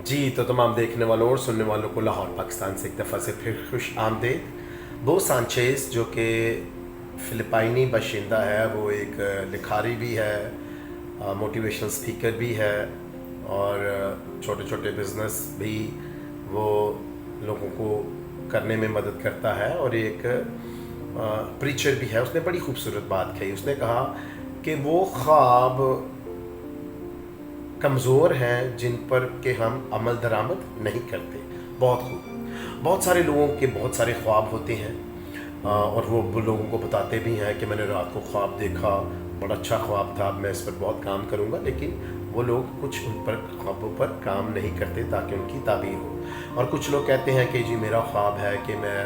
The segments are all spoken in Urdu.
جی تو تمام دیکھنے والوں اور سننے والوں کو لاہور پاکستان سے ایک دفعہ سے پھر خوش آمدید۔ بو سانچیز جو کہ فلپائنی باشندہ ہے، وہ ایک لکھاری بھی ہے، موٹیویشنل سپیکر بھی ہے، اور چھوٹے چھوٹے بزنس بھی وہ لوگوں کو کرنے میں مدد کرتا ہے، اور ایک پریچر بھی ہے۔ اس نے بڑی خوبصورت بات کہی، اس نے کہا کہ وہ خواب کمزور ہیں جن پر کہ ہم عمل درآمد نہیں کرتے۔ بہت خوب، بہت سارے لوگوں کے بہت سارے خواب ہوتے ہیں، اور وہ لوگوں کو بتاتے بھی ہیں کہ میں نے رات کو خواب دیکھا، بڑا اچھا خواب تھا، میں اس پر بہت کام کروں گا، لیکن وہ لوگ کچھ ان پر خوابوں پر کام نہیں کرتے تاکہ ان کی تعبیر ہو۔ اور کچھ لوگ کہتے ہیں کہ جی میرا خواب ہے کہ میں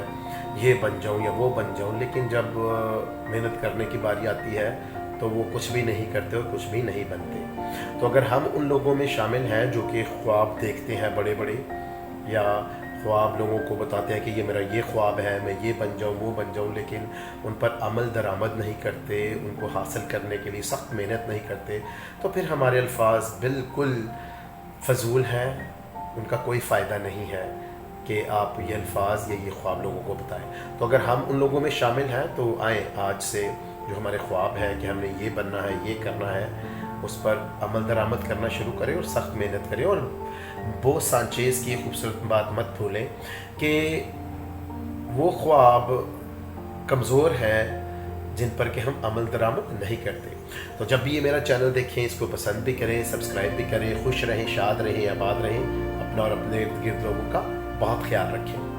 یہ بن جاؤں یا وہ بن جاؤں، لیکن جب محنت کرنے کی باری آتی ہے تو وہ کچھ بھی نہیں کرتے اور کچھ بھی نہیں بنتے۔ تو اگر ہم ان لوگوں میں شامل ہیں جو کہ خواب دیکھتے ہیں بڑے بڑے، یا خواب لوگوں کو بتاتے ہیں کہ یہ میرا یہ خواب ہے، میں یہ بن جاؤں وہ بن جاؤں، لیکن ان پر عمل درآمد نہیں کرتے، ان کو حاصل کرنے کے لیے سخت محنت نہیں کرتے، تو پھر ہمارے الفاظ بالکل فضول ہیں، ان کا کوئی فائدہ نہیں ہے کہ آپ یہ الفاظ یا یہ خواب لوگوں کو بتائیں۔ تو اگر ہم ان لوگوں میں شامل ہیں تو آئیں آج سے جو ہمارے خواب ہے کہ ہم نے یہ بننا ہے، یہ کرنا ہے، اس پر عمل درآمد کرنا شروع کریں اور سخت محنت کریں۔ اور بو سانچیز کی خوبصورت بات مت بھولیں کہ وہ خواب کمزور ہے جن پر کہ ہم عمل درآمد نہیں کرتے۔ تو جب بھی یہ میرا چینل دیکھیں، اس کو پسند بھی کریں، سبسکرائب بھی کریں، خوش رہیں، شاد رہیں، آباد رہیں، اپنا اور اپنے ارد گرد لوگوں کا بہت خیال رکھیں۔